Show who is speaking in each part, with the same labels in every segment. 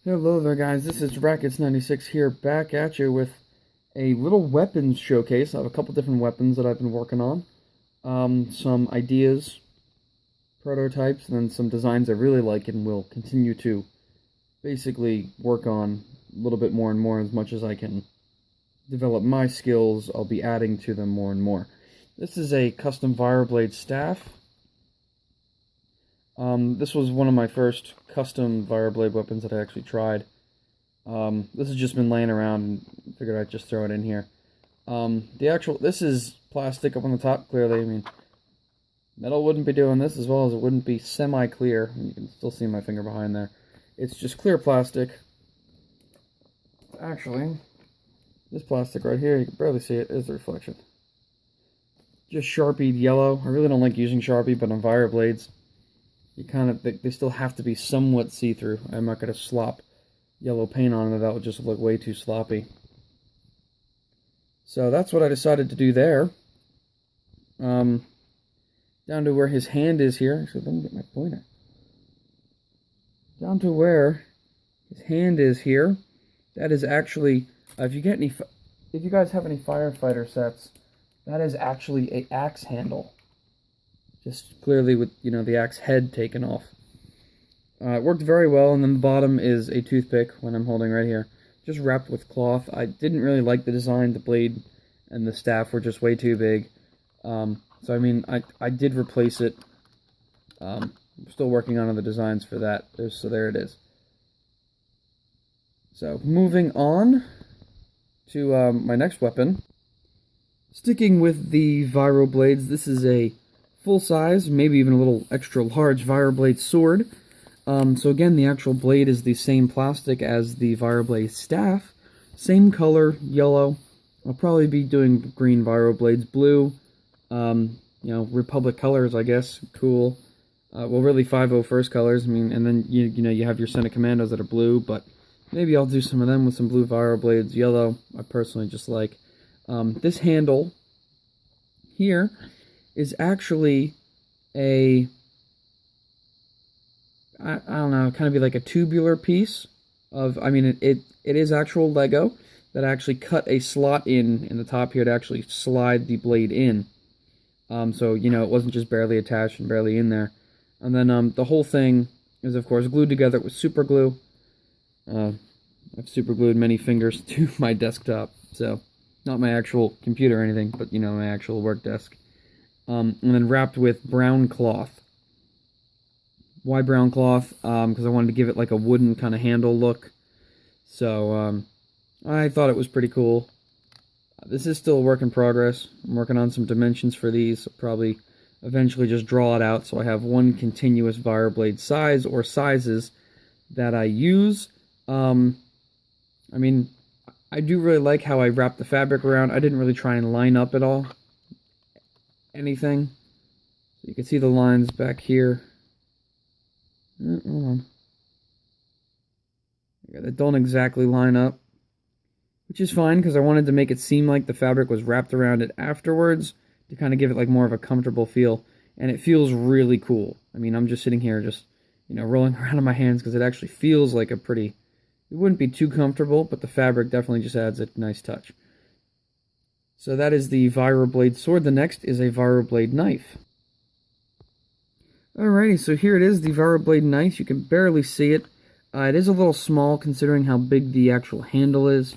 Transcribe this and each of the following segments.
Speaker 1: Hello there guys, this is Rackets96 here, back at you with a little weapons showcase. I have a couple different weapons that I've been working on. Some ideas, prototypes, and then some designs I really like and will continue to basically work on a little bit more and more. As much as I can develop my skills, I'll be adding to them more and more. This is a custom Fireblade staff. This was one of my first custom Fireblade weapons that I actually tried. This has just been laying around and figured I'd just throw it in here. This is plastic up on the top, clearly. I mean, metal wouldn't be doing this, as well as it wouldn't be semi-clear. You can still see my finger behind there. It's just clear plastic. Actually, this plastic right here, you can barely see it, is the reflection. Just Sharpied yellow. I really don't like using Sharpie, but on Fireblades, they still have to be somewhat see-through. I'm not going to slop yellow paint on it. That would just look way too sloppy. So that's what I decided to do there. Down to where his hand is here. Actually, let me get my pointer. Down to where his hand is here. That is actually, if you guys have any firefighter sets, that is actually an axe handle. Just clearly with, the axe head taken off. It worked very well, and then the bottom is a toothpick, when I'm holding right here. Just wrapped with cloth. I didn't really like the design. The blade and the staff were just way too big. So, I mean, I did replace it. I'm still working on other designs for that. So there it is. So, moving on to my next weapon. Sticking with the Fireblades, this is a full-size, maybe even a little extra-large Fireblade sword. So again, the actual blade is the same plastic as the Fireblade staff. Same color, yellow. I'll probably be doing green Fireblades, blue, Republic colors, I guess. Cool. Well, really 501st colors. I mean, and then, you have your Senate Commandos that are blue, but maybe I'll do some of them with some blue Fireblades, yellow. I personally just like. This handle here is actually a, I don't know, kind of be like a tubular piece of, I mean, it is actual Lego that actually cut a slot in the top here to actually slide the blade in. So, it wasn't just barely attached and barely in there. And then the whole thing is, of course, glued together with super glue. I've super glued many fingers to my desktop, so not my actual computer or anything, but, my actual work desk. And then wrapped with brown cloth. Why brown cloth? Because I wanted to give it like a wooden kind of handle look. So, I thought it was pretty cool. This is still a work in progress. I'm working on some dimensions for these. I'll probably eventually just draw it out so I have one continuous Fireblade size or sizes that I use. I mean, I do really like how I wrap the fabric around. I didn't really try and line up at all anything. So you can see the lines back here. Hold on. Yeah, they don't exactly line up, which is fine because I wanted to make it seem like the fabric was wrapped around it afterwards to kind of give it like more of a comfortable feel, and it feels really cool. I mean, I'm just sitting here just, rolling around in my hands because it actually feels like it wouldn't be too comfortable, but the fabric definitely just adds a nice touch. So that is the Fireblade sword. The next is a Fireblade knife. Alrighty, so here it is, the Fireblade knife. You can barely see it. It is a little small considering how big the actual handle is.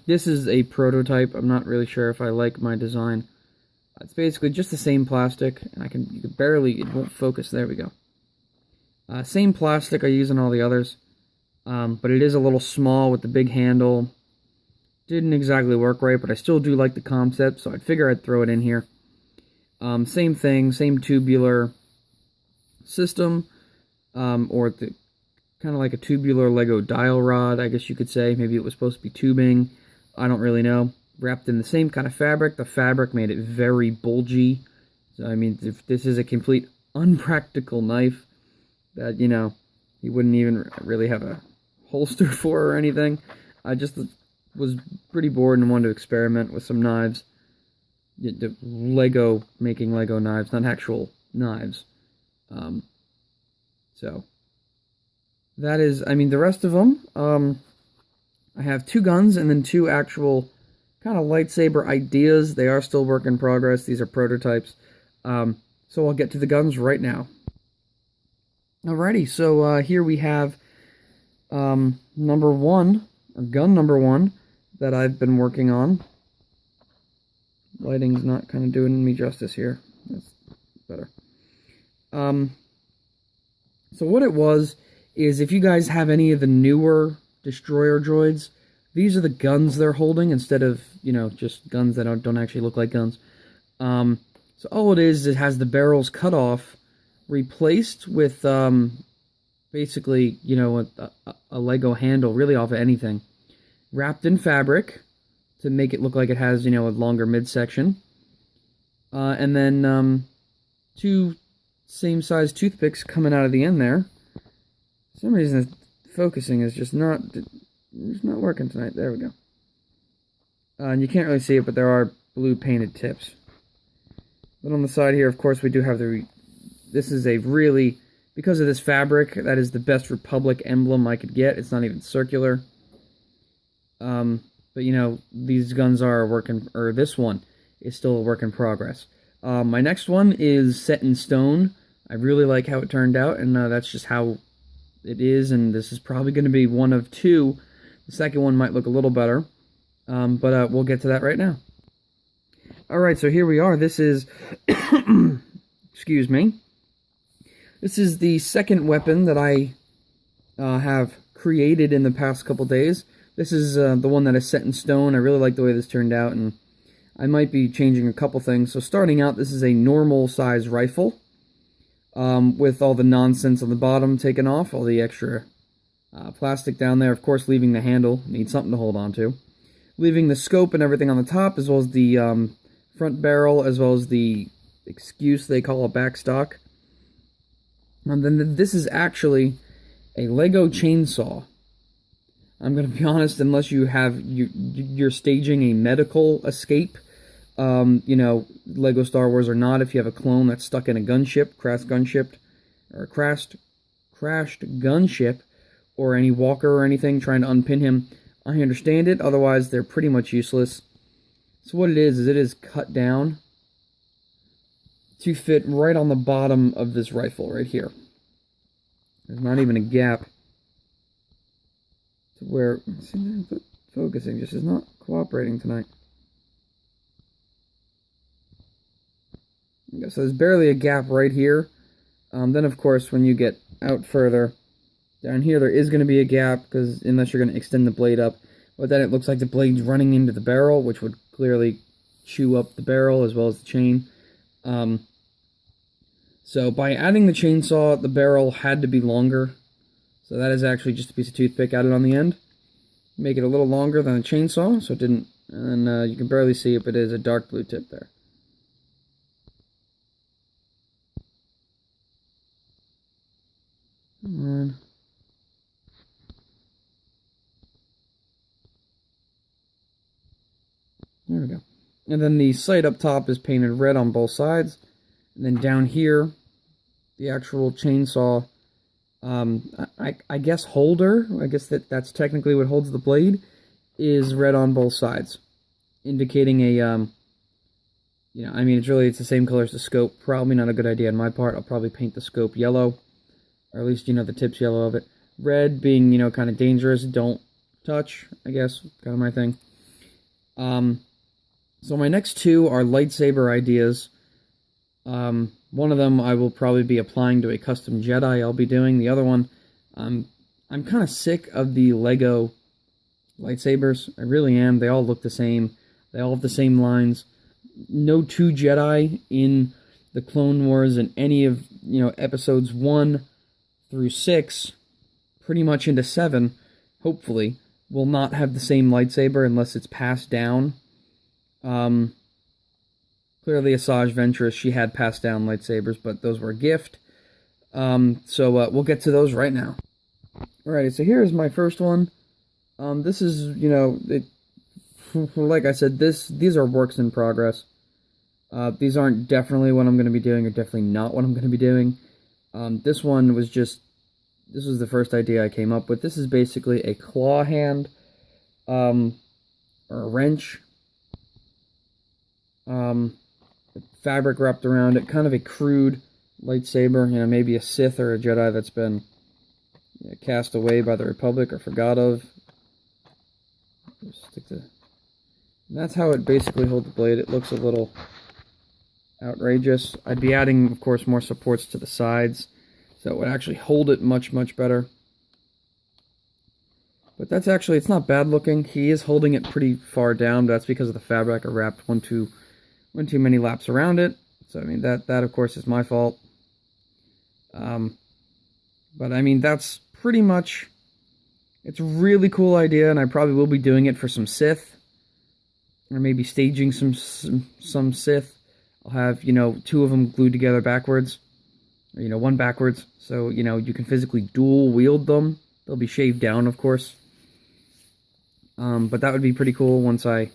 Speaker 1: This is a prototype. I'm not really sure if I like my design. It's basically just the same plastic, and you can barely, it won't focus. There we go. Same plastic I use on all the others, but it is a little small with the big handle. Didn't exactly work right, but I still do like the concept, so I'd figure I'd throw it in here. Same thing, same tubular system, or kind of like a tubular Lego dial rod, I guess you could say. Maybe it was supposed to be tubing. I don't really know. Wrapped in the same kind of fabric. The fabric made it very bulgy. So, I mean, if this is a complete unpractical knife that, you wouldn't even really have a holster for or anything. I just was pretty bored and wanted to experiment with some knives. Making Lego knives, not actual knives. So that is, I mean, the rest of them, I have 2 guns and then 2 actual kind of lightsaber ideas. They are still work in progress. These are prototypes. So I'll get to the guns right now. Alrighty, so here we have number 1, or gun number 1, that I've been working on. Lighting's not kind of doing me justice here. That's better. So what it was is, if you guys have any of the newer destroyer droids, these are the guns they're holding instead of, you know, just guns that don't actually look like guns. So all it is, it has the barrels cut off, replaced with basically, you know, a Lego handle, really off of anything, wrapped in fabric to make it look like it has, you know, a longer midsection, and then 2 same-size toothpicks coming out of the end there. For some reason, the focusing is just not working tonight. There we go. And you can't really see it, but there are blue painted tips. Then on the side here, of course, we do have this is a really, because of this fabric, that is the best Republic emblem I could get. It's not even circular. But, you know, these guns are a work in, or this one is still a work in progress. My next one is set in stone. I really like how it turned out, and that's just how it is, and this is probably going to be one of 2. The second one might look a little better, but we'll get to that right now. Alright, so here we are. This is, excuse me, this is the second weapon that I have created in the past couple days. This is the one that is set in stone. I really like the way this turned out, and I might be changing a couple things. So starting out, this is a normal size rifle, with all the nonsense on the bottom taken off, all the extra plastic down there, of course leaving the handle, need something to hold on to. Leaving the scope and everything on the top, as well as the front barrel, as well as the excuse they call a backstock. And then this is actually a Lego chainsaw. I'm going to be honest, unless you have, you're staging a medical escape, you know, Lego Star Wars or not, if you have a clone that's stuck in a gunship, crashed gunship, or any walker or anything trying to unpin him, I understand it. Otherwise, they're pretty much useless. So what it is it is cut down to fit right on the bottom of this rifle right here. There's not even a gap to where, see, the focusing just is not cooperating tonight. Okay, so there's barely a gap right here. Then of course, when you get out further, down here there is going to be a gap, because unless you're going to extend the blade up, but then it looks like the blade's running into the barrel, which would clearly chew up the barrel as well as the chain. So by adding the chainsaw, the barrel had to be longer. So that is actually just a piece of toothpick added on the end. Make it a little longer than a chainsaw, so it didn't, and you can barely see it, but it is a dark blue tip there. Come on. There we go. And then the sight up top is painted red on both sides. And then down here, the actual chainsaw, I guess holder, I guess that's technically what holds the blade, is red on both sides. Indicating a, you know, I mean, it's the same color as the scope. Probably not a good idea on my part. I'll probably paint the scope yellow. Or at least, you know, the tip's yellow of it. Red being, you know, kind of dangerous. Don't touch, I guess. Kind of my thing. So my next 2 are lightsaber ideas. One of them I will probably be applying to a custom Jedi I'll be doing. The other one, I'm kind of sick of the Lego lightsabers. I really am. They all look the same. They all have the same lines. No 2 Jedi in the Clone Wars and any of, you know, episodes 1 through 6, pretty much into 7, hopefully, will not have the same lightsaber unless it's passed down. Clearly Asajj Ventress, she had passed down lightsabers, but those were a gift. So we'll get to those right now. Alrighty, so here's my first one. This is, you know, like I said, these are works in progress. These aren't definitely what I'm going to be doing, or definitely not what I'm going to be doing. This one was just, this was the first idea I came up with. This is basically a claw hand, or a wrench, fabric wrapped around it, kind of a crude lightsaber, maybe a Sith or a Jedi that's been cast away by the Republic or forgot of. And that's how it basically holds the blade. It looks a little outrageous. I'd be adding, of course, more supports to the sides, so it would actually hold it much, much better. But that's actually, it's not bad looking. He is holding it pretty far down, but that's because of the fabric. I wrapped one too many laps around it. So, I mean, that of course is my fault. But I mean, that's pretty much, it's a really cool idea, and I probably will be doing it for some Sith, or maybe staging some Sith. I'll have, two of them glued together backwards, or, one backwards, so, you can physically dual wield them. They'll be shaved down, of course. But that would be pretty cool once I,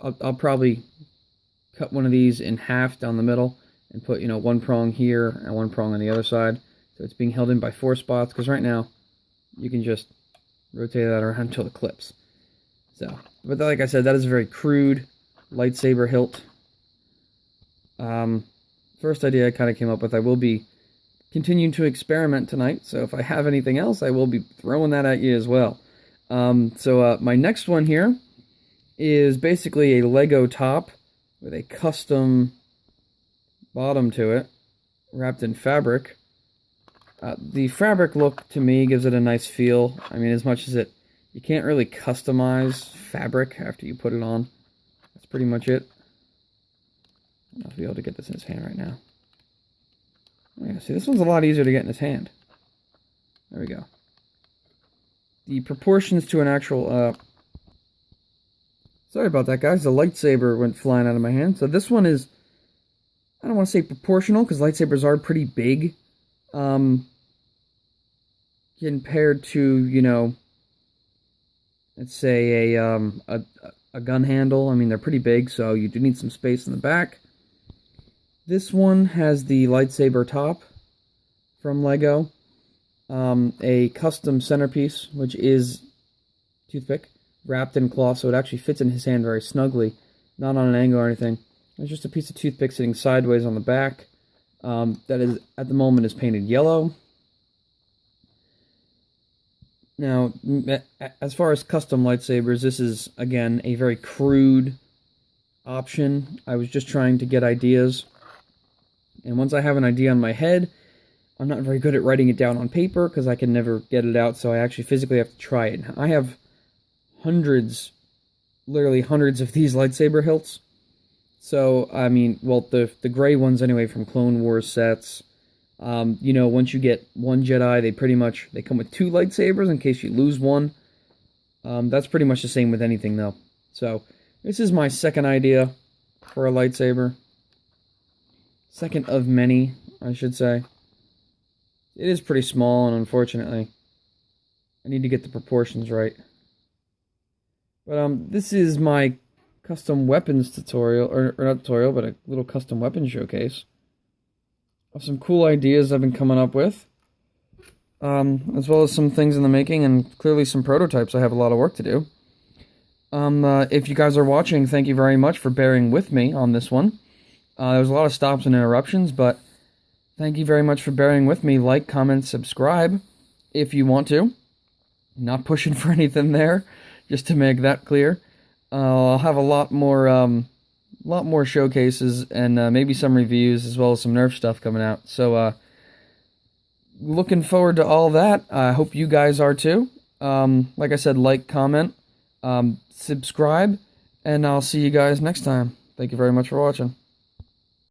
Speaker 1: I'll probably cut one of these in half down the middle and put, one prong here and one prong on the other side. So it's being held in by 4 spots, because right now you can just rotate that around until it clips. So, but like I said, that is a very crude lightsaber hilt. First idea I kind of came up with. I will be continuing to experiment tonight, so if I have anything else, I will be throwing that at you as well. My next one here is basically a Lego top with a custom bottom to it, wrapped in fabric. The fabric look, to me, gives it a nice feel. I mean, as much as you can't really customize fabric after you put it on. That's pretty much it. I'll be able to get this in his hand right now. Yeah, see, this one's a lot easier to get in his hand. There we go. The proportions to an actual, sorry about that, guys. The lightsaber went flying out of my hand. So this one is, I don't want to say proportional, because lightsabers are pretty big. Compared to, let's say a gun handle. I mean, they're pretty big, so you do need some space in the back. This one has the lightsaber top from Lego. A custom centerpiece, which is toothpick, wrapped in cloth, so it actually fits in his hand very snugly, not on an angle or anything. It's just a piece of toothpick sitting sideways on the back. That is, at the moment, is painted yellow. Now, as far as custom lightsabers, this is, again, a very crude option. I was just trying to get ideas. And once I have an idea in my head, I'm not very good at writing it down on paper, because I can never get it out, so I actually physically have to try it. I have hundreds, literally hundreds of these lightsaber hilts. So, I mean, well, the gray ones anyway from Clone Wars sets. Once you get one Jedi, they come with 2 lightsabers in case you lose one. That's pretty much the same with anything, though. So, this is my second idea for a lightsaber. Second of many, I should say. It is pretty small, and unfortunately, I need to get the proportions right. But, this is my custom weapons tutorial, or not tutorial, but a little custom weapon showcase of some cool ideas I've been coming up with, as well as some things in the making, and clearly some prototypes. I have a lot of work to do. If you guys are watching, thank you very much for bearing with me on this one. There was a lot of stops and interruptions, but thank you very much for bearing with me. Like, comment, subscribe if you want to. Not pushing for anything there, just to make that clear. I'll have a lot more showcases and maybe some reviews, as well as some Nerf stuff coming out. So, looking forward to all that. I hope you guys are too. Like I said, like, comment, subscribe, and I'll see you guys next time. Thank you very much for watching.